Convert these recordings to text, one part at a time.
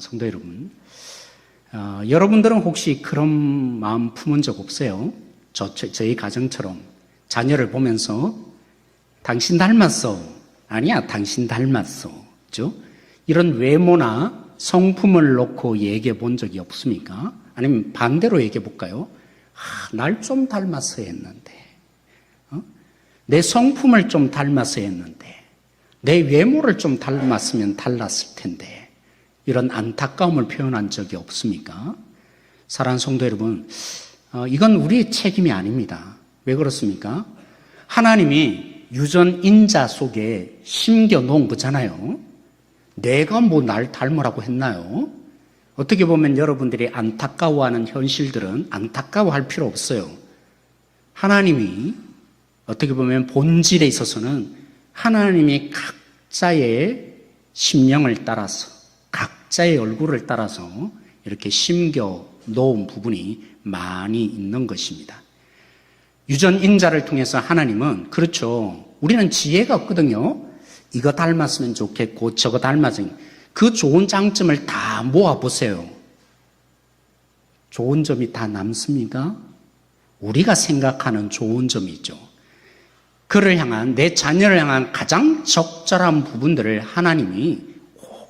성도 여러분, 여러분들은 혹시 그런 마음 품은 적 없어요? 저희 가정처럼 자녀를 보면서 당신 닮았어. 아니야, 당신 닮았어. 그죠? 이런 외모나 성품을 놓고 얘기해 본 적이 없습니까? 아니면 반대로 얘기해 볼까요? 날 좀 닮았어야 했는데, 내 성품을 좀 닮았어야 했는데, 내 외모를 좀 닮았으면 달랐을 텐데, 이런 안타까움을 표현한 적이 없습니까? 사랑하는 성도 여러분, 이건 우리의 책임이 아닙니다. 왜 그렇습니까? 하나님이 유전인자 속에 심겨 놓은 거잖아요. 내가 뭐 날 닮으라고 했나요? 어떻게 보면 여러분들이 안타까워하는 현실들은 안타까워할 필요 없어요. 하나님이 어떻게 보면 본질에 있어서는 하나님이 각자의 심령을 따라서 각자의 얼굴을 따라서 이렇게 심겨 놓은 부분이 많이 있는 것입니다. 유전인자를 통해서 하나님은, 그렇죠, 우리는 지혜가 없거든요. 이거 닮았으면 좋겠고 저거 닮았으면, 그 좋은 장점을 다 모아보세요. 좋은 점이 다 남습니까? 우리가 생각하는 좋은 점이 있죠. 그를 향한, 내 자녀를 향한 가장 적절한 부분들을 하나님이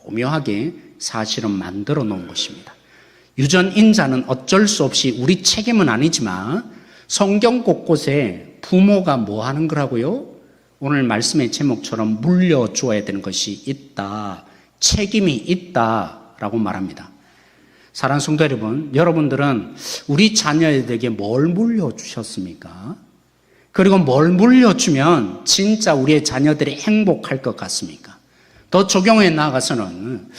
오묘하게 사실은 만들어 놓은 것입니다. 유전인자는 어쩔 수 없이 우리 책임은 아니지만 성경 곳곳에 부모가 뭐 하는 거라고요? 오늘 말씀의 제목처럼 물려주어야 되는 것이 있다, 책임이 있다라고 말합니다. 사랑하는 성도 여러분, 여러분들은 우리 자녀에게 뭘 물려주셨습니까? 그리고 뭘 물려주면 진짜 우리의 자녀들이 행복할 것 같습니까? 더 적용해 나아가서는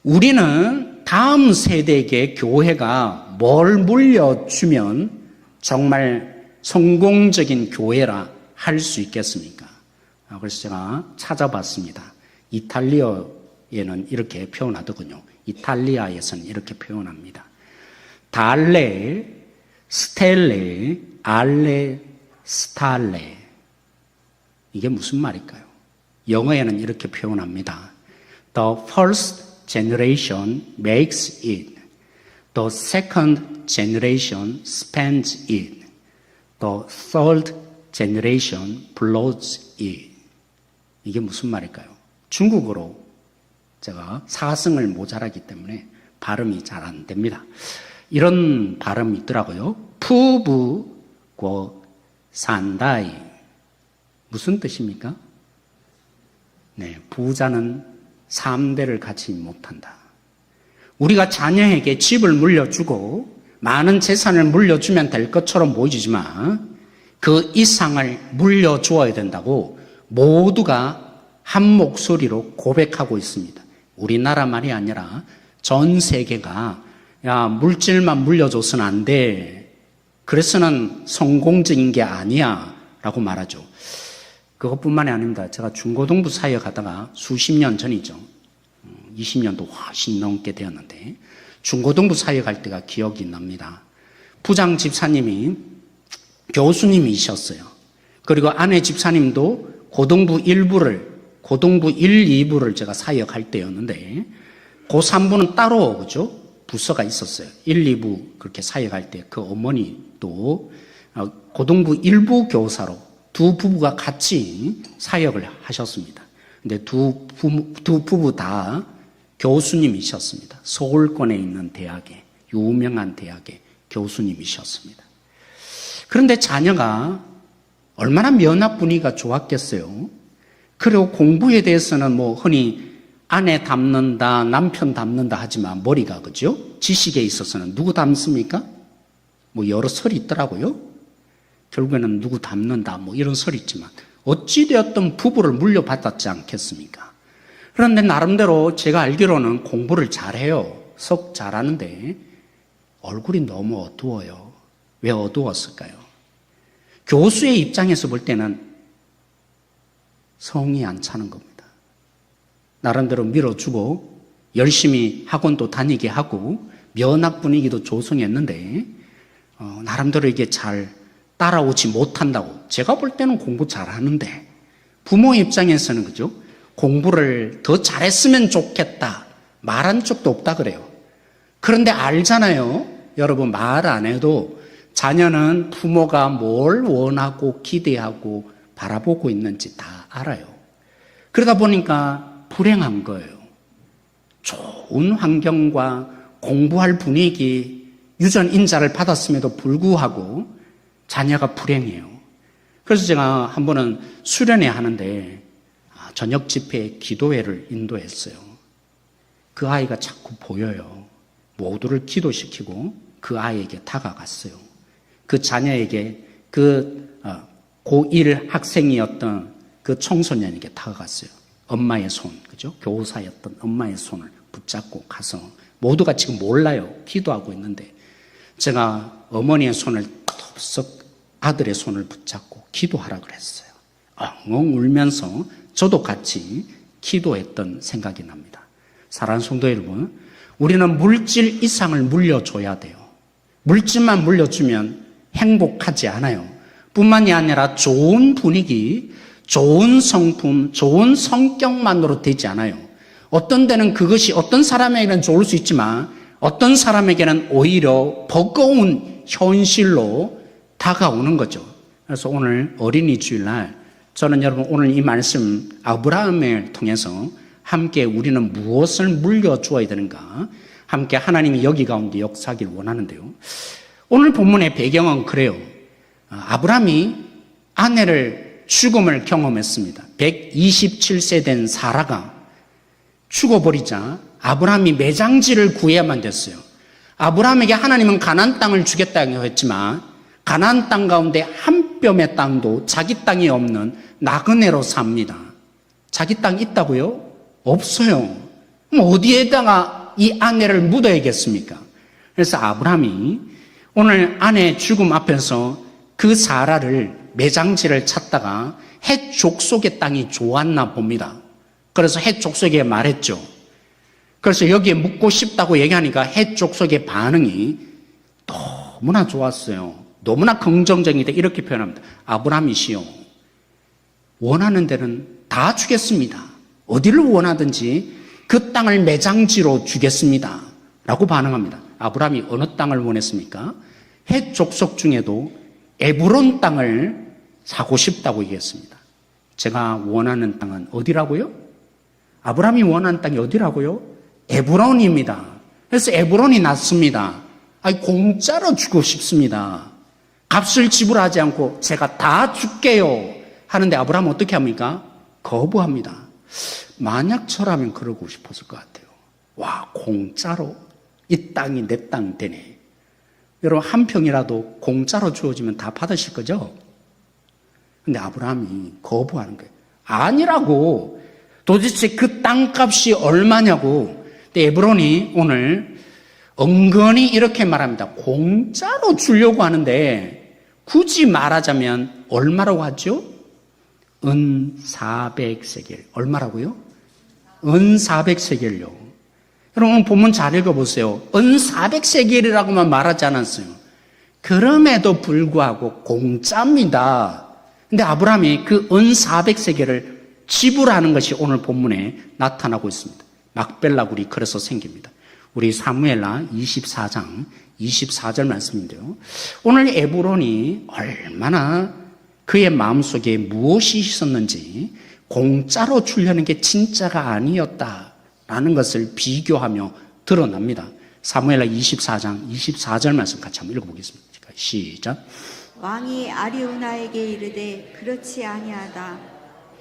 우리는 다음 세대에게 교회가 뭘 물려주면 정말 성공적인 교회라 할 수 있겠습니까? 그래서 제가 찾아봤습니다. 이탈리아에는 이렇게 표현하더군요. 이탈리아에서는 이렇게 표현합니다. 달레, 스텔레, 알레, 스탈레. 이게 무슨 말일까요? 영어에는 이렇게 표현합니다. The first generation makes it. The second generation spends it. The third generation blows it. 이게 무슨 말일까요? 중국어로 제가 사성을 모자라기 때문에 발음이 잘 안 됩니다. 이런 발음이 있더라고요. 푸부고 산다이. 무슨 뜻입니까? 네, 부자는 3대를 갖지 못한다. 우리가 자녀에게 집을 물려주고 많은 재산을 물려주면 될 것처럼 보이지만 그 이상을 물려주어야 된다고 모두가 한 목소리로 고백하고 있습니다. 우리나라만이 아니라 전 세계가 야, 물질만 물려줘서는 안 돼. 그래서는 성공적인 게 아니야 라고 말하죠. 그것뿐만이 아닙니다. 제가 중고등부 사역에 가다가 수십 년 전이죠. 20년도 훨씬 넘게 되었는데 중고등부 사역에 갈 때가 기억이 납니다. 부장 집사님이 교수님이셨어요. 그리고 아내 집사님도 고등부 1, 2부를 제가 사역할 때였는데 고3부는 따로 그죠? 부서가 있었어요. 1, 2부 그렇게 사역할 때 그 어머니도 고등부 1부 교사로 두 부부가 같이 사역을 하셨습니다. 근데 두 부부 다 교수님이셨습니다. 서울권에 있는 대학에, 유명한 대학의 교수님이셨습니다. 그런데 자녀가 얼마나 면학 분위기가 좋았겠어요. 그리고 공부에 대해서는 뭐 흔히 아내 닮는다, 남편 닮는다 하지만 머리가 그죠? 지식에 있어서는 누구 닮습니까? 뭐 여러 설이 있더라고요. 결국에는 누구 닮는다 뭐 이런 설이 있지만 어찌되었든 부부를 물려받았지 않겠습니까? 그런데 나름대로 제가 알기로는 공부를 잘해요. 속 잘하는데 얼굴이 너무 어두워요. 왜 어두웠을까요? 교수의 입장에서 볼 때는 성이 안 차는 겁니다. 나름대로 밀어주고 열심히 학원도 다니게 하고 면학 분위기도 조성했는데 나름대로 이게 잘 따라오지 못한다고. 제가 볼 때는 공부 잘하는데 부모 입장에서는 그죠? 공부를 더 잘했으면 좋겠다 말한 적도 없다 그래요. 그런데 알잖아요. 여러분, 말 안 해도 자녀는 부모가 뭘 원하고 기대하고 바라보고 있는지 다 알아요. 그러다 보니까 불행한 거예요. 좋은 환경과 공부할 분위기, 유전 인자를 받았음에도 불구하고 자녀가 불행해요. 그래서 제가 한 번은 수련회 하는데 저녁 집회 기도회를 인도했어요. 그 아이가 자꾸 보여요. 모두를 기도시키고 그 아이에게 다가갔어요. 그 자녀에게 그 고1 학생이었던 그 청소년에게 다가갔어요. 엄마의 손, 그죠? 교사였던 엄마의 손을 붙잡고 가서 모두가 지금 몰라요. 기도하고 있는데 제가 어머니의 손을 덥석 아들의 손을 붙잡고 기도하라 그랬어요. 엉엉 울면서 저도 같이 기도했던 생각이 납니다. 사랑하는 성도 여러분, 우리는 물질 이상을 물려줘야 돼요. 물질만 물려주면 행복하지 않아요. 뿐만이 아니라 좋은 분위기, 좋은 성품, 좋은 성격만으로 되지 않아요. 어떤 데는 그것이 어떤 사람에게는 좋을 수 있지만 어떤 사람에게는 오히려 버거운 현실로 다가오는 거죠. 그래서 오늘 어린이 주일날 저는 여러분 오늘 이 말씀 아브라함을 통해서 함께 우리는 무엇을 물려주어야 되는가 함께 하나님이 여기 가운데 역사하길 원하는데요. 오늘 본문의 배경은 그래요. 아브라함이 아내를 죽음을 경험했습니다. 127세 된 사라가 죽어버리자 아브라함이 매장지를 구해야만 됐어요. 아브라함에게 하나님은 가나안 땅을 주겠다고 했지만 가나안 땅 가운데 한 뼘의 땅도 자기 땅이 없는 나그네로 삽니다. 자기 땅 있다고요? 없어요. 그럼 어디에다가 이 아내를 묻어야겠습니까? 그래서 아브라함이 오늘 아내 죽음 앞에서 그 사라를 매장지를 찾다가 헷 족속의 땅이 좋았나 봅니다. 그래서 헷 족속에게 말했죠. 그래서 여기에 묻고 싶다고 얘기하니까 헷 족속의 반응이 너무나 좋았어요. 너무나 긍정적이다 이렇게 표현합니다. 아브라함이시여 원하는 데는 다 주겠습니다. 어디를 원하든지 그 땅을 매장지로 주겠습니다. 라고 반응합니다. 아브라함이 어느 땅을 원했습니까? 헷 족속 중에도 에브론 땅을 사고 싶다고 얘기했습니다. 제가 원하는 땅은 어디라고요? 아브라함이 원하는 땅이 어디라고요? 에브론입니다. 그래서 에브론이 낫습니다. 공짜로 주고 싶습니다. 값을 지불하지 않고 제가 다 줄게요 하는데 아브라함은 어떻게 합니까? 거부합니다. 만약 저라면 그러고 싶었을 것 같아요. 와, 공짜로 이 땅이 내 땅 되네. 여러분 한 평이라도 공짜로 주어지면 다 받으실 거죠? 근데 아브라함이 거부하는 거예요. 아니라고. 도대체 그 땅값이 얼마냐고. 근데 에브론이 오늘 은근히 이렇게 말합니다. 공짜로 주려고 하는데 굳이 말하자면 얼마라고 하죠? 은 400세겔. 얼마라고요? 은 400세겔요. 여러분 본문 잘 읽어보세요. 은 400세겔이라고만 말하지 않았어요. 그럼에도 불구하고 공짜입니다. 근데 아브라함이 그 은 400세겔을 지불하는 것이 오늘 본문에 나타나고 있습니다. 막벨라굴이 그래서 생깁니다. 우리 사무엘하 24장 24절 말씀인데요. 오늘 에브론이 얼마나 그의 마음속에 무엇이 있었는지 공짜로 주려는 게 진짜가 아니었다라는 것을 비교하며 드러납니다. 사무엘하 24장 24절 말씀 같이 한번 읽어보겠습니다. 시작. 왕이 아리우나에게 이르되 그렇지 아니하다.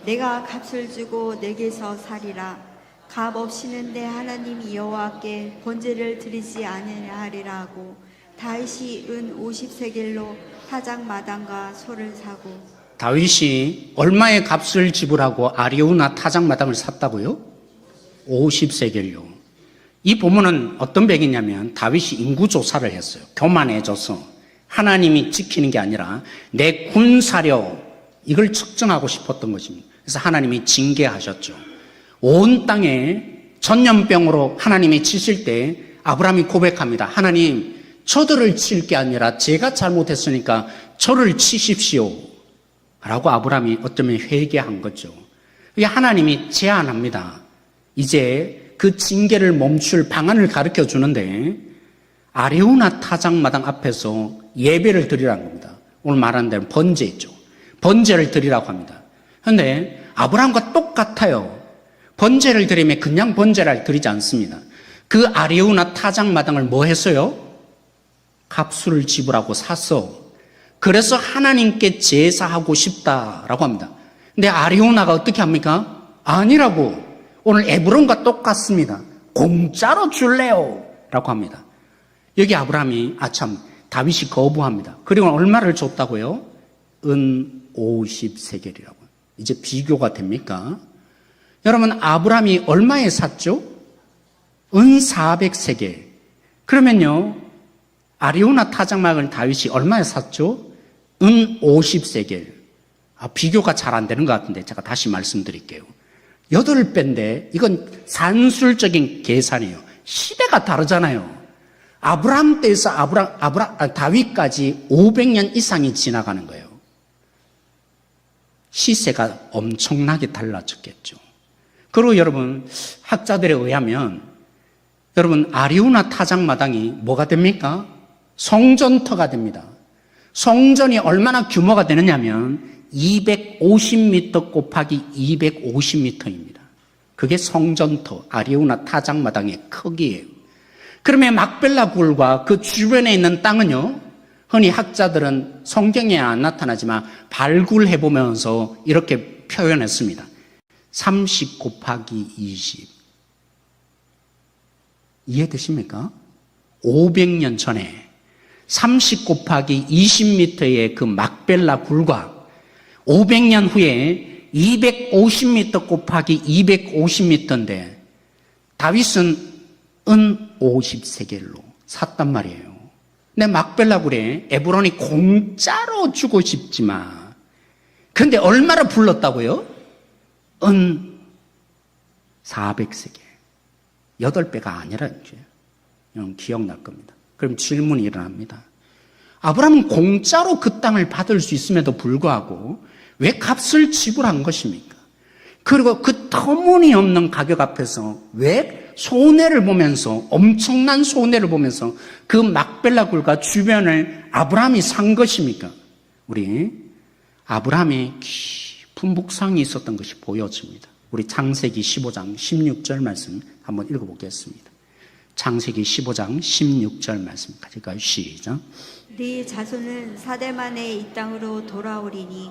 내가 값을 주고 내게서 살이라. 값 없이는 내 하나님 여호와께 번제를 드리지 않으려 하리라 하고 다윗이 은 50세겔로 타작마당과 소를 사고. 다윗이 얼마의 값을 지불하고 아리우나 타작마당을 샀다고요? 50세겔요. 이 본문은 어떤 배경이냐면 다윗이 인구조사를 했어요. 교만해져서 하나님이 지키는 게 아니라 내 군사력 이걸 측정하고 싶었던 것입니다. 그래서 하나님이 징계하셨죠. 온 땅에 전염병으로 하나님이 치실 때 아브라함이 고백합니다. 하나님, 저들을 칠 게 아니라 제가 잘못했으니까 저를 치십시오. 라고 아브라함이 어쩌면 회개한 거죠. 하나님이 제안합니다. 이제 그 징계를 멈출 방안을 가르쳐 주는데 아리우나 타작마당 앞에서 예배를 드리라는 겁니다. 오늘 말하는 대로 번제 있죠. 번제를 드리라고 합니다. 그런데 아브라함과 똑같아요. 번제를 드리면 그냥 번제를 드리지 않습니다. 그 아리우나 타작마당을 뭐 했어요? 값을 지불하고 샀어. 그래서 하나님께 제사하고 싶다라고 합니다. 근데 아리우나가 어떻게 합니까? 아니라고. 오늘 에브론과 똑같습니다. 공짜로 줄래요 라고 합니다. 여기 아브라함이 다윗이 거부합니다. 그리고 얼마를 줬다고요? 은 50세겔이라고. 이제 비교가 됩니까? 여러분, 아브라함이 얼마에 샀죠? 은 400세겔. 그러면요, 아리우나 타작마당을 다윗이 얼마에 샀죠? 은 50세겔. 비교가 잘 안 되는 것 같은데 제가 다시 말씀드릴게요. 8배인데 이건 산술적인 계산이에요. 시대가 다르잖아요. 아브라함 때에서 다윗까지 500년 이상이 지나가는 거예요. 시세가 엄청나게 달라졌겠죠. 그리고 여러분, 학자들에 의하면 여러분, 아리우나 타작마당이 뭐가 됩니까? 성전터가 됩니다. 성전이 얼마나 규모가 되느냐면 250m 곱하기 250m입니다. 그게 성전터, 아리우나 타작마당의 크기예요. 그러면 막벨라 굴과 그 주변에 있는 땅은요, 흔히 학자들은 성경에 안 나타나지만 발굴해보면서 이렇게 표현했습니다. 30 곱하기 20. 이해되십니까? 500년 전에 30 곱하기 20m의 그 막벨라 굴과 500년 후에 250m 곱하기 250m인데 다윗은 은 50세겔로 샀단 말이에요. 근데 막벨라 굴에 에브론이 공짜로 주고 싶지만 근데 얼마나 불렀다고요? 은 400세겔. 8배가 아니라는 거예요. 여러분 기억날 겁니다. 그럼 질문이 일어납니다. 아브라함은 공짜로 그 땅을 받을 수 있음에도 불구하고 왜 값을 지불한 것입니까? 그리고 그 터무니없는 가격 앞에서 왜 손해를 보면서, 엄청난 손해를 보면서 그 막벨라 굴과 주변을 아브라함이 산 것입니까? 우리 아브라함의 깊은 묵상이 있었던 것이 보여집니다. 우리 창세기 15장 16절 말씀 한번 읽어보겠습니다. 창세기 15장 16절 말씀 같이 가요. 시작. 네 자손은 사대 만에 이 땅으로 돌아오리니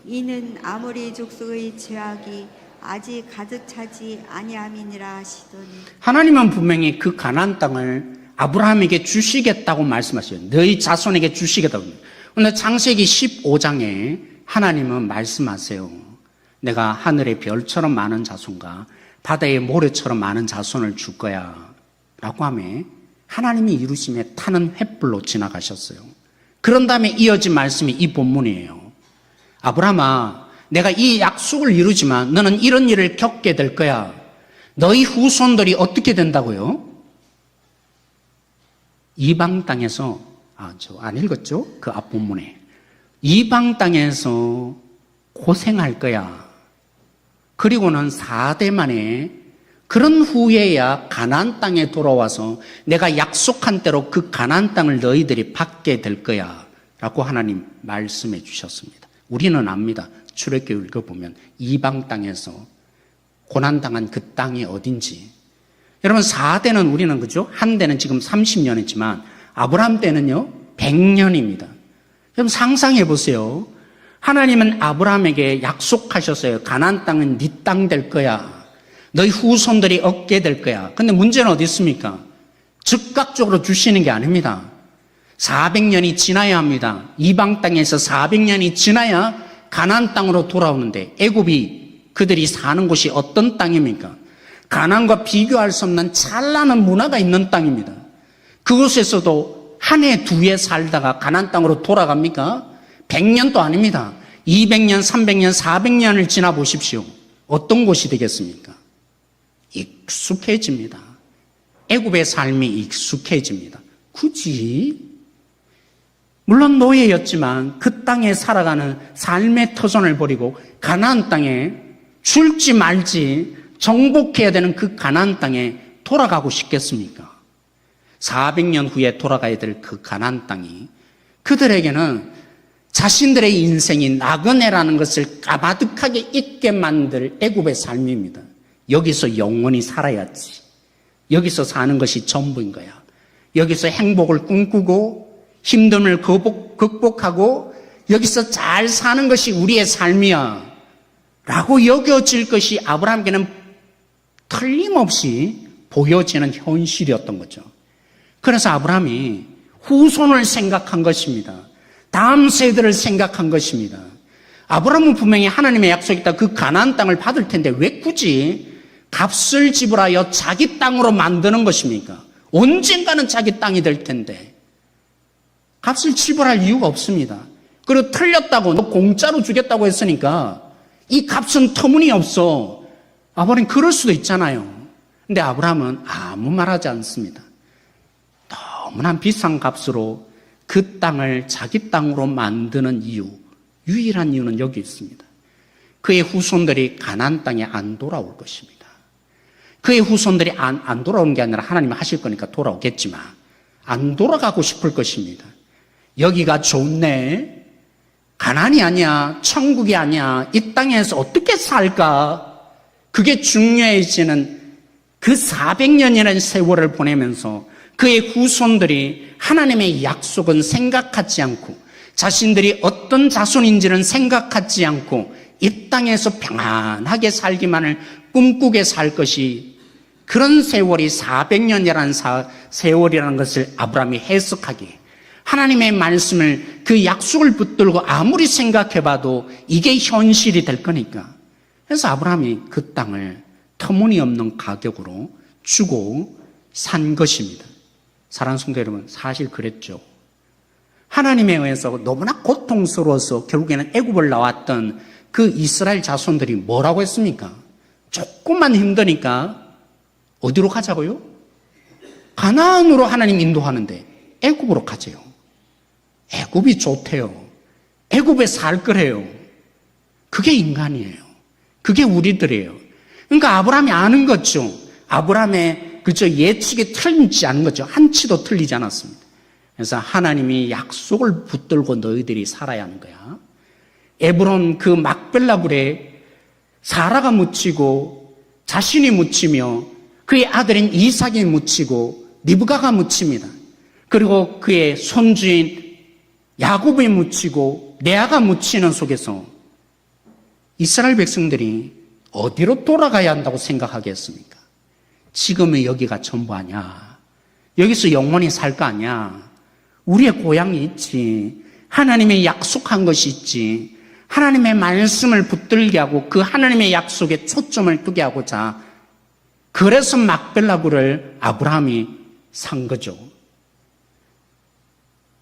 이는 아모리 족속의 죄악이 아직 가득 차지 아니함이니라 하시더니 하나님은 분명히 그 가나안 땅을 아브라함에게 주시겠다고 말씀하셔요. 너희 자손에게 주시겠다고. 그런데 창세기 15장에 하나님은 말씀하세요. 내가 하늘의 별처럼 많은 자손과 바다의 모래처럼 많은 자손을 줄 거야 라고 하며 하나님이 이루심에 타는 횃불로 지나가셨어요. 그런 다음에 이어진 말씀이 이 본문이에요. 아브라함아, 내가 이 약속을 이루지만 너는 이런 일을 겪게 될 거야. 너희 후손들이 어떻게 된다고요? 이방 땅에서, 저 안 읽었죠? 그 앞본문에. 이방 땅에서 고생할 거야. 그리고는 4대 만에 그런 후에야 가나안 땅에 돌아와서 내가 약속한 대로 그 가나안 땅을 너희들이 받게 될 거야 라고 하나님 말씀해 주셨습니다. 우리는 압니다. 출애굽기 읽어보면 이방 땅에서 고난당한 그 땅이 어딘지. 여러분 4대는 우리는 그죠? 한 대는 지금 30년이지만 아브라함 때는요 100년입니다. 여러분 상상해 보세요. 하나님은 아브라함에게 약속하셨어요. 가나안 땅은 네 땅 될 거야. 너희 후손들이 얻게 될 거야. 근데 문제는 어디 있습니까? 즉각적으로 주시는 게 아닙니다. 400년이 지나야 합니다. 이방 땅에서 400년이 지나야 가나안 땅으로 돌아오는데 애굽이 그들이 사는 곳이 어떤 땅입니까? 가나안과 비교할 수 없는 찬란한 문화가 있는 땅입니다. 그곳에서도 한 해, 두 해 살다가 가나안 땅으로 돌아갑니까? 100년도 아닙니다. 200년, 300년, 400년을 지나 보십시오. 어떤 곳이 되겠습니까? 익숙해집니다. 애굽의 삶이 익숙해집니다. 굳이 물론 노예였지만 그 땅에 살아가는 삶의 터전을 버리고 가나안 땅에 줄지 말지 정복해야 되는 그 가나안 땅에 돌아가고 싶겠습니까? 400년 후에 돌아가야 될 그 가나안 땅이 그들에게는 자신들의 인생이 나그네라는 것을 까마득하게 잊게 만들 애굽의 삶입니다. 여기서 영원히 살아야지. 여기서 사는 것이 전부인 거야. 여기서 행복을 꿈꾸고 힘듦을 극복하고 여기서 잘 사는 것이 우리의 삶이야 라고 여겨질 것이 아브라함에게는 틀림없이 보여지는 현실이었던 거죠. 그래서 아브라함이 후손을 생각한 것입니다. 다음 세대를 생각한 것입니다. 아브라함은 분명히 하나님의 약속이 있다. 그 가나안 땅을 받을 텐데 왜 굳이 값을 지불하여 자기 땅으로 만드는 것입니까? 언젠가는 자기 땅이 될 텐데 값을 지불할 이유가 없습니다. 그리고 틀렸다고 너 공짜로 주겠다고 했으니까 이 값은 터무니없어. 아버님 그럴 수도 있잖아요. 근데 아브라함은 아무 말하지 않습니다. 너무나 비싼 값으로 그 땅을 자기 땅으로 만드는 이유, 유일한 이유는 여기 있습니다. 그의 후손들이 가나안 땅에 안 돌아올 것입니다. 그의 후손들이 안 돌아오는 게 아니라 하나님이 하실 거니까 돌아오겠지만 안 돌아가고 싶을 것입니다. 여기가 좋네. 가나안이 아니야. 천국이 아니야. 이 땅에서 어떻게 살까? 그게 중요해지는 그 400년이라는 세월을 보내면서 그의 후손들이 하나님의 약속은 생각하지 않고 자신들이 어떤 자손인지는 생각하지 않고 이 땅에서 평안하게 살기만을 꿈꾸게 살 것이 그런 세월이 400년이라는 세월이라는 것을 아브라함이 해석하기에 하나님의 말씀을 그 약속을 붙들고 아무리 생각해봐도 이게 현실이 될 거니까 그래서 아브라함이 그 땅을 터무니없는 가격으로 주고 산 것입니다. 사랑하는 성도 여러분, 사실 그랬죠. 하나님에 의해서 너무나 고통스러워서 결국에는 애굽을 나왔던 그 이스라엘 자손들이 뭐라고 했습니까? 조금만 힘드니까 어디로 가자고요? 가나안으로 하나님 인도하는데 애굽으로 가재요. 애굽이 좋대요. 애굽에 살 거래요. 그게 인간이에요. 그게 우리들이에요. 그러니까 아브라함이 아는 거죠. 아브라함의 예측이 틀리지 않은 거죠. 한치도 틀리지 않았습니다. 그래서 하나님이 약속을 붙들고 너희들이 살아야 하는 거야. 에브론 그 막벨라굴에 사라가 묻히고 자신이 묻히며 그의 아들인 이삭이 묻히고 리브가가 묻힙니다. 그리고 그의 손주인 야곱이 묻히고 레아가 묻히는 속에서 이스라엘 백성들이 어디로 돌아가야 한다고 생각하겠습니까? 지금의 여기가 전부 아니야. 여기서 영원히 살 거 아니야. 우리의 고향이 있지. 하나님의 약속한 것이 있지. 하나님의 말씀을 붙들게 하고 그 하나님의 약속에 초점을 두게 하고자 그래서 막벨라굴을 아브라함이 산 거죠.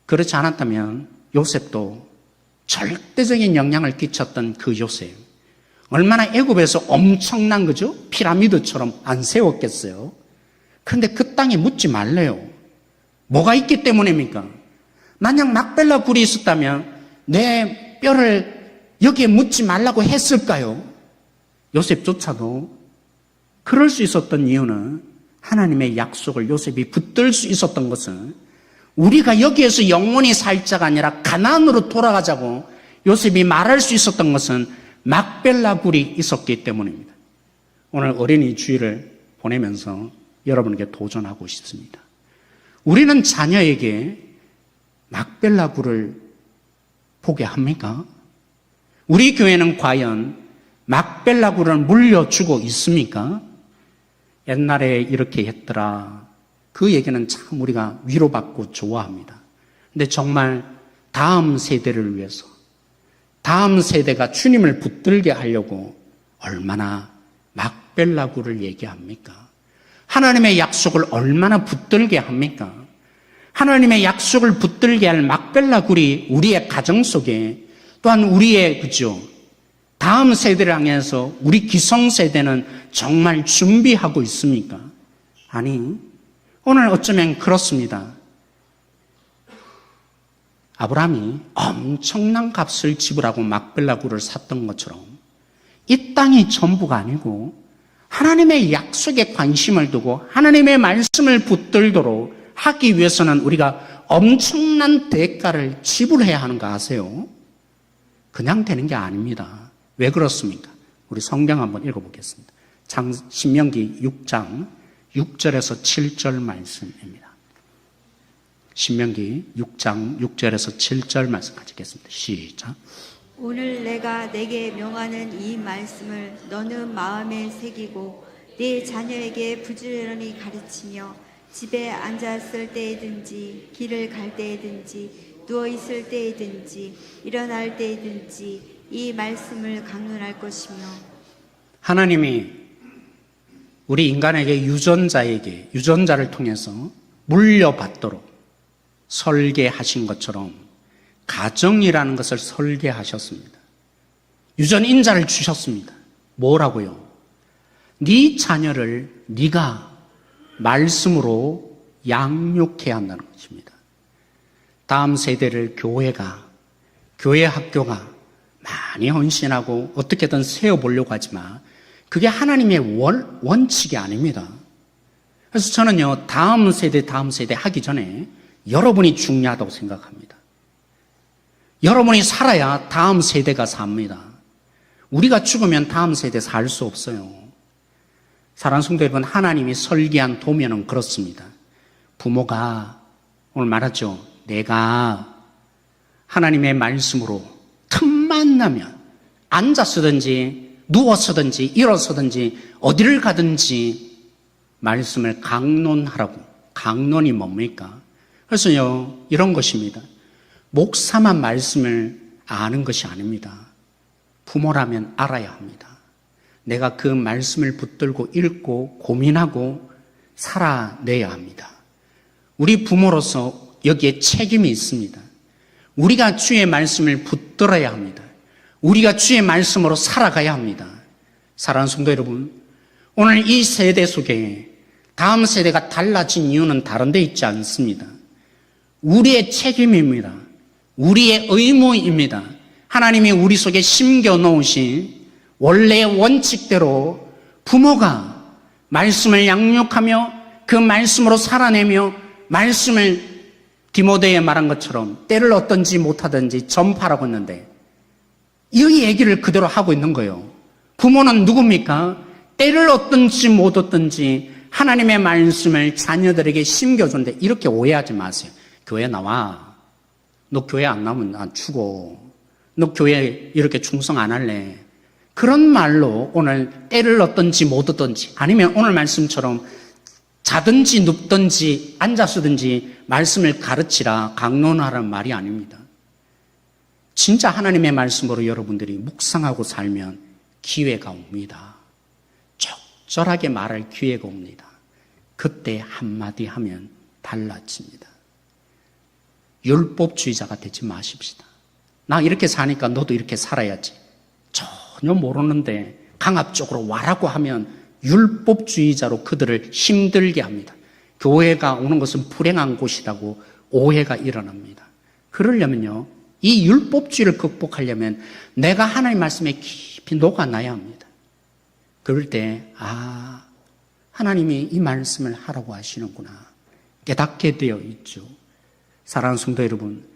그렇지 않았다면 요셉도 절대적인 영향을 끼쳤던 그 요셉 얼마나 애굽에서 엄청난 거죠? 피라미드처럼 안 세웠겠어요? 그런데 그 땅에 묻지 말래요. 뭐가 있기 때문입니까? 만약 막벨라 굴이 있었다면 내 뼈를 여기에 묻지 말라고 했을까요? 요셉조차도 그럴 수 있었던 이유는 하나님의 약속을 요셉이 붙들 수 있었던 것은 우리가 여기에서 영원히 살 자가 아니라 가나안으로 돌아가자고 요셉이 말할 수 있었던 것은 막벨라 굴이 있었기 때문입니다. 오늘 어린이 주일을 보내면서 여러분에게 도전하고 싶습니다. 우리는 자녀에게 막벨라 굴을 보게 합니까? 우리 교회는 과연 막벨라 굴을 물려주고 있습니까? 옛날에 이렇게 했더라. 그 얘기는 참 우리가 위로받고 좋아합니다. 근데 정말 다음 세대를 위해서 다음 세대가 주님을 붙들게 하려고 얼마나 막벨라 굴을 얘기합니까? 하나님의 약속을 얼마나 붙들게 합니까? 하나님의 약속을 붙들게 할 막벨라 굴이 우리의 가정 속에 또한 우리의 다음 세대를 향해서 우리 기성세대는 정말 준비하고 있습니까? 아니, 오늘 어쩌면 그렇습니다. 아브라함이 엄청난 값을 지불하고 막벨라 굴을 샀던 것처럼 이 땅이 전부가 아니고 하나님의 약속에 관심을 두고 하나님의 말씀을 붙들도록 하기 위해서는 우리가 엄청난 대가를 지불해야 하는 거 아세요? 그냥 되는 게 아닙니다. 왜 그렇습니까? 우리 성경 한번 읽어보겠습니다. 신명기 6장 6절에서 7절 말씀입니다. 신명기 6장 6절에서 7절 말씀 가지겠습니다. 시작. 오늘 내가 내게 명하는 이 말씀을 너는 마음에 새기고 네 자녀에게 부지런히 가르치며 집에 앉았을 때에든지 길을 갈 때에든지 누워 있을 때에든지 일어날 때에든지 이 말씀을 강론할 것이며. 하나님이 우리 인간에게 유전자를 통해서 물려받도록 설계하신 것처럼 가정이라는 것을 설계하셨습니다. 유전인자를 주셨습니다. 뭐라고요? 네 자녀를 네가 말씀으로 양육해야 한다는 것입니다. 다음 세대를 교회 학교가 많이 헌신하고 어떻게든 세워보려고 하지만 그게 하나님의 원칙이 아닙니다. 그래서 저는요, 다음 세대 하기 전에 여러분이 중요하다고 생각합니다. 여러분이 살아야 다음 세대가 삽니다. 우리가 죽으면 다음 세대 살 수 없어요. 사랑하는 성도 여러분, 하나님이 설계한 도면은 그렇습니다. 부모가 오늘 말하죠. 내가 하나님의 말씀으로 틈만 나면 앉아서든지 누워서든지 일어서든지 어디를 가든지 말씀을 강론하라고. 강론이 뭡니까? 그래서요, 이런 것입니다. 목사만 말씀을 아는 것이 아닙니다. 부모라면 알아야 합니다. 내가 그 말씀을 붙들고 읽고 고민하고 살아내야 합니다. 우리 부모로서 여기에 책임이 있습니다. 우리가 주의 말씀을 붙들어야 합니다. 우리가 주의 말씀으로 살아가야 합니다. 사랑하는 성도 여러분, 오늘 이 세대 속에 다음 세대가 달라진 이유는 다른 데 있지 않습니다. 우리의 책임입니다. 우리의 의무입니다. 하나님이 우리 속에 심겨 놓으신 원래의 원칙대로 부모가 말씀을 양육하며 그 말씀으로 살아내며 말씀을 디모데에 말한 것처럼 때를 얻든지 못하든지 전파라고 했는데 이 얘기를 그대로 하고 있는 거예요. 부모는 누굽니까? 때를 얻든지 못 얻든지 하나님의 말씀을 자녀들에게 심겨준대. 이렇게 오해하지 마세요. 교회 나와. 너 교회 안 나오면 난 죽어. 너 교회 이렇게 충성 안 할래. 그런 말로 오늘 때를 얻든지 못 얻든지 아니면 오늘 말씀처럼 자든지 눕든지 앉아서든지 말씀을 가르치라 강론하라는 말이 아닙니다. 진짜 하나님의 말씀으로 여러분들이 묵상하고 살면 기회가 옵니다. 적절하게 말할 기회가 옵니다. 그때 한마디 하면 달라집니다. 율법주의자가 되지 마십시다. 나 이렇게 사니까 너도 이렇게 살아야지. 전혀 모르는데 강압적으로 와라고 하면 율법주의자로 그들을 힘들게 합니다. 교회가 오는 것은 불행한 곳이라고 오해가 일어납니다. 그러려면요, 이 율법주의를 극복하려면 내가 하나님 말씀에 깊이 녹아나야 합니다. 그럴 때 하나님이 이 말씀을 하라고 하시는구나 깨닫게 되어 있죠. 사랑하는 성도 여러분,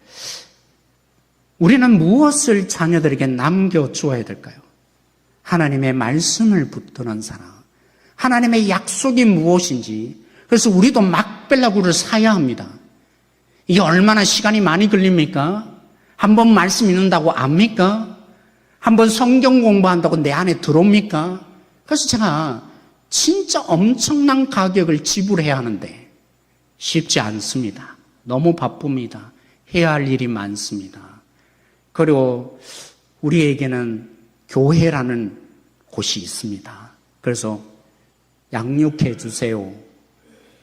우리는 무엇을 자녀들에게 남겨주어야 될까요? 하나님의 말씀을 붙드는 사람, 하나님의 약속이 무엇인지. 그래서 우리도 막벨라구를 사야 합니다. 이게 얼마나 시간이 많이 걸립니까? 한번 말씀 읽는다고 압니까? 한번 성경 공부한다고 내 안에 들어옵니까? 그래서 제가 진짜 엄청난 가격을 지불해야 하는데 쉽지 않습니다. 너무 바쁩니다. 해야 할 일이 많습니다. 그리고 우리에게는 교회라는 곳이 있습니다. 그래서 양육해 주세요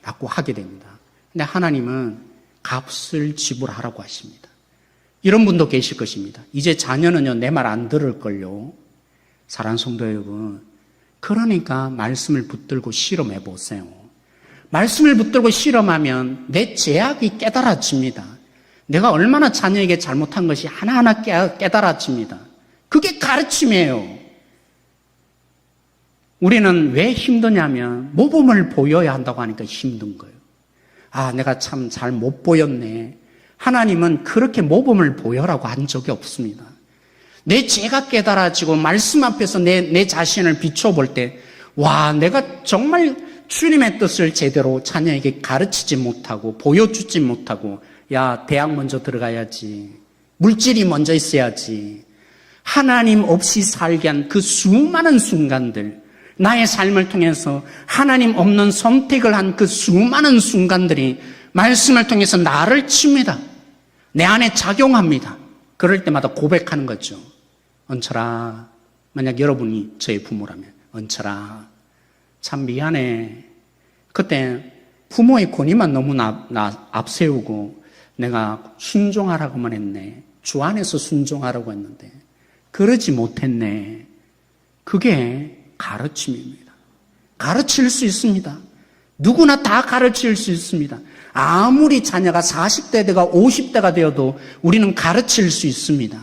라고 하게 됩니다. 근데 하나님은 값을 지불하라고 하십니다. 이런 분도 계실 것입니다. 이제 자녀는요, 내 말 안 들을걸요. 사랑하는 성도 여러분, 그러니까 말씀을 붙들고 실험해 보세요. 말씀을 붙들고 실험하면 내 죄악이 깨달아집니다. 내가 얼마나 자녀에게 잘못한 것이 하나하나 깨달아집니다. 그게 가르침이에요. 우리는 왜 힘드냐면 모범을 보여야 한다고 하니까 힘든 거예요. 아, 내가 참 잘 못 보였네. 하나님은 그렇게 모범을 보여라고 한 적이 없습니다. 내 죄가 깨달아지고 말씀 앞에서 내 자신을 비춰볼 때, 와, 내가 정말 주님의 뜻을 제대로 자녀에게 가르치지 못하고 보여주지 못하고, 야, 대학 먼저 들어가야지. 물질이 먼저 있어야지. 하나님 없이 살게 한 그 수많은 순간들, 나의 삶을 통해서 하나님 없는 선택을 한 그 수많은 순간들이 말씀을 통해서 나를 칩니다. 내 안에 작용합니다. 그럴 때마다 고백하는 거죠. 은철아, 만약 여러분이 저의 부모라면, 은철아, 참 미안해. 그때 부모의 권위만 너무 나 앞세우고 내가 순종하라고만 했네. 주 안에서 순종하라고 했는데 그러지 못했네. 그게 가르침입니다. 가르칠 수 있습니다. 누구나 다 가르칠 수 있습니다. 아무리 자녀가 40대 되가 50대가 되어도 우리는 가르칠 수 있습니다.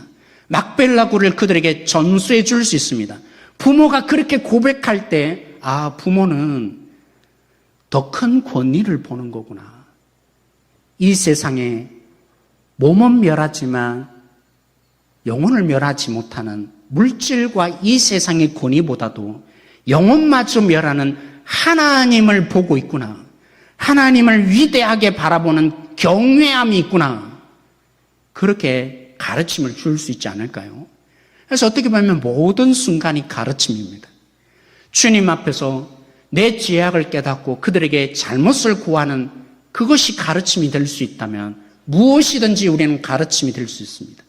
막벨라구를 그들에게 전수해 줄 수 있습니다. 부모가 그렇게 고백할 때, 아, 부모는 더 큰 권위를 보는 거구나. 이 세상에 몸은 멸하지만 영혼을 멸하지 못하는 물질과 이 세상의 권위보다도 영혼마저 멸하는 하나님을 보고 있구나. 하나님을 위대하게 바라보는 경외함이 있구나. 그렇게 가르침을 줄 수 있지 않을까요? 그래서 어떻게 보면 모든 순간이 가르침입니다. 주님 앞에서 내 죄악을 깨닫고 그들에게 잘못을 구하는 그것이 가르침이 될 수 있다면 무엇이든지 우리는 가르침이 될 수 있습니다.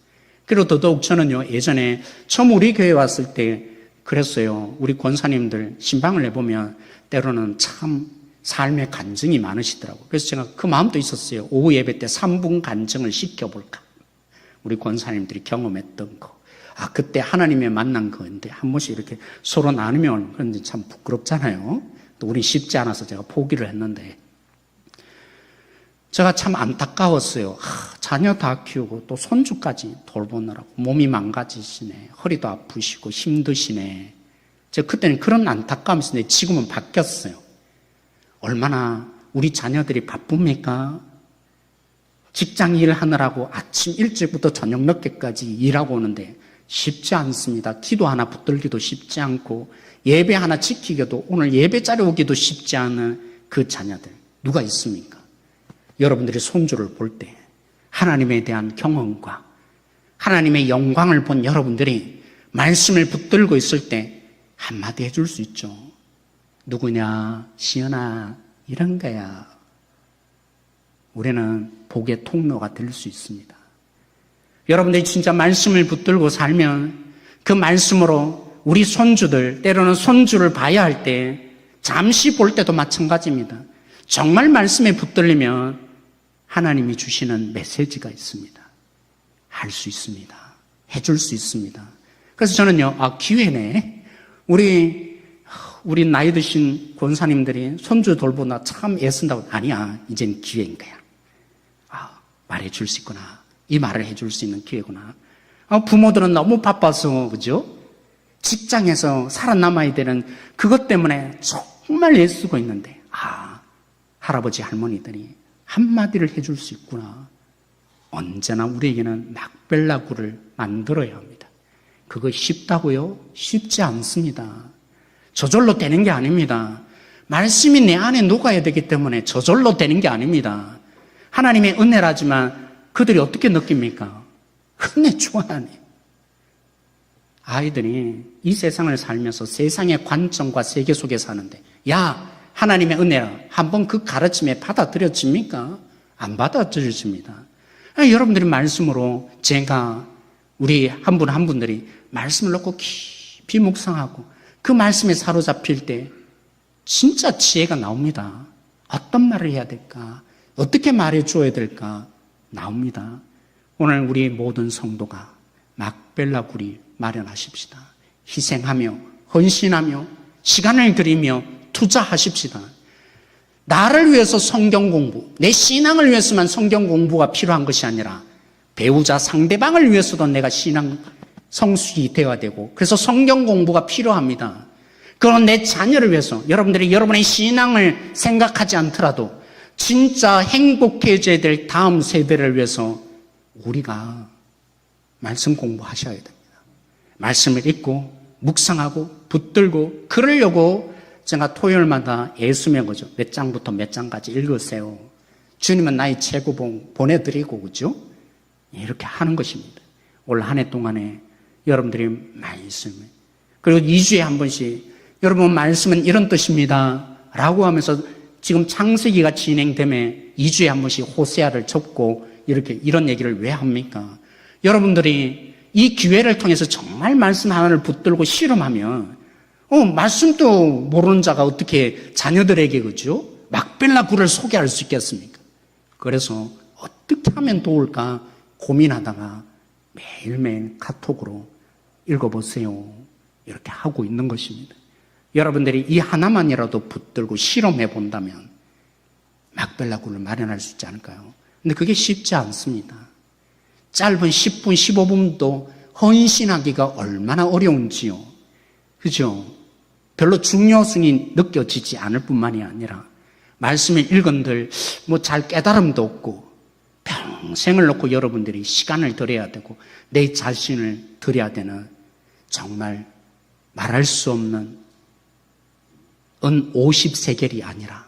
그리고 더더욱 저는요, 예전에 처음 우리 교회 왔을 때 그랬어요. 우리 권사님들 신방을 해보면 때로는 참 삶의 간증이 많으시더라고요. 그래서 제가 그 마음도 있었어요. 오후 예배 때 3분 간증을 시켜볼까. 우리 권사님들이 경험했던 거. 아, 그때 하나님의 만난 거인데 한 번씩 이렇게 서로 나누면 그런데 참 부끄럽잖아요. 또 우리 쉽지 않아서 제가 포기를 했는데 제가 참 안타까웠어요. 자녀 다 키우고 또 손주까지 돌보느라고 몸이 망가지시네. 허리도 아프시고 힘드시네. 제가 그때는 그런 안타까움이 있었는데 지금은 바뀌었어요. 얼마나 우리 자녀들이 바쁩니까? 직장 일하느라고 아침 일찍부터 저녁 늦게까지 일하고 오는데 쉽지 않습니다. 기도 하나 붙들기도 쉽지 않고 예배 하나 지키기도 오늘 예배 자리 오기도 쉽지 않은 그 자녀들 누가 있습니까? 여러분들이 손주를 볼 때 하나님에 대한 경험과 하나님의 영광을 본 여러분들이 말씀을 붙들고 있을 때 한마디 해줄 수 있죠. 누구냐? 시연아, 이런 거야. 우리는 복의 통로가 될 수 있습니다. 여러분들이 진짜 말씀을 붙들고 살면 그 말씀으로 우리 손주들, 때로는 손주를 봐야 할 때 잠시 볼 때도 마찬가지입니다. 정말 말씀에 붙들리면 하나님이 주시는 메시지가 있습니다. 할 수 있습니다. 해줄 수 있습니다. 그래서 저는요, 기회네. 우리 나이 드신 권사님들이 손주 돌보나 참 애쓴다고. 아니야, 이젠 기회인 거야. 말해줄 수 있구나. 이 말을 해줄 수 있는 기회구나. 부모들은 너무 바빠서, 그죠? 직장에서 살아남아야 되는 그것 때문에 정말 애쓰고 있는데, 할아버지, 할머니들이 한마디를 해줄 수 있구나. 언제나 우리에게는 막벨라구를 만들어야 합니다. 그거 쉽다고요? 쉽지 않습니다. 저절로 되는 게 아닙니다. 말씀이 내 안에 녹아야 되기 때문에 저절로 되는 게 아닙니다. 하나님의 은혜라지만 그들이 어떻게 느낍니까? 은혜 좋아하네. 아이들이 이 세상을 살면서 세상의 관점과 세계 속에 사는데, 야, 하나님의 은혜라 한번 그 가르침에 받아들여집니까? 안 받아들여집니다. 여러분들이 말씀으로 제가 우리 한 분 한 분들이 말씀을 놓고 깊이 묵상하고 그 말씀에 사로잡힐 때 진짜 지혜가 나옵니다. 어떤 말을 해야 될까? 어떻게 말해 줘야 될까? 나옵니다. 오늘 우리 모든 성도가 막벨라굴이 마련하십시다. 희생하며 헌신하며 시간을 들이며 투자하십시다. 나를 위해서 성경 공부, 내 신앙을 위해서만 성경 공부가 필요한 것이 아니라 배우자 상대방을 위해서도 내가 신앙 성숙이 되어야 되고, 그래서 성경 공부가 필요합니다. 그건 내 자녀를 위해서, 여러분들이 여러분의 신앙을 생각하지 않더라도 진짜 행복해져야 될 다음 세대를 위해서 우리가 말씀 공부하셔야 됩니다. 말씀을 읽고 묵상하고 붙들고 그러려고 제가 토요일마다 애쓰면 거죠. 몇 장부터 몇 장까지 읽으세요. 주님은 나의 최고봉 보내드리고, 그죠? 이렇게 하는 것입니다. 올 한 해 동안에 여러분들이 말씀을, 그리고 2주에 한 번씩 여러분 말씀은 이런 뜻입니다 라고 하면서 지금 창세기가 진행되면 2주에 한 번씩 호세아를 접고 이렇게 이런 얘기를 왜 합니까? 여러분들이 이 기회를 통해서 정말 말씀 하나를 붙들고 실험하면 말씀도 모르는 자가 어떻게 자녀들에게, 그죠? 막벨라 굴을 소개할 수 있겠습니까? 그래서 어떻게 하면 도울까 고민하다가 매일매일 카톡으로 읽어보세요 이렇게 하고 있는 것입니다. 여러분들이 이 하나만이라도 붙들고 실험해 본다면 막벨라 굴을 마련할 수 있지 않을까요? 근데 그게 쉽지 않습니다. 짧은 10분, 15분도 헌신하기가 얼마나 어려운지요. 그죠? 별로 중요성이 느껴지지 않을 뿐만이 아니라 말씀을 읽은들 뭐 잘 깨달음도 없고 평생을 놓고 여러분들이 시간을 들여야 되고 내 자신을 들여야 되는 정말 말할 수 없는 은 50세겔이 아니라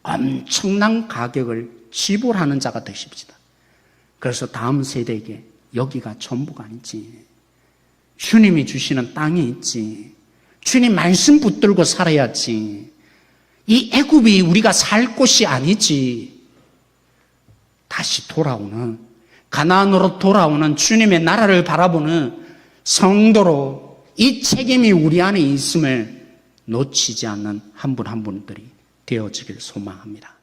엄청난 가격을 지불하는 자가 되십시다. 그래서 다음 세대에게 여기가 전부가 아니지. 주님이 주시는 땅이 있지. 주님 말씀 붙들고 살아야지. 이 애굽이 우리가 살 곳이 아니지. 다시 돌아오는, 가나안으로 돌아오는 주님의 나라를 바라보는 성도로 이 책임이 우리 안에 있음을 놓치지 않는 한 분 한 분들이 되어지길 소망합니다.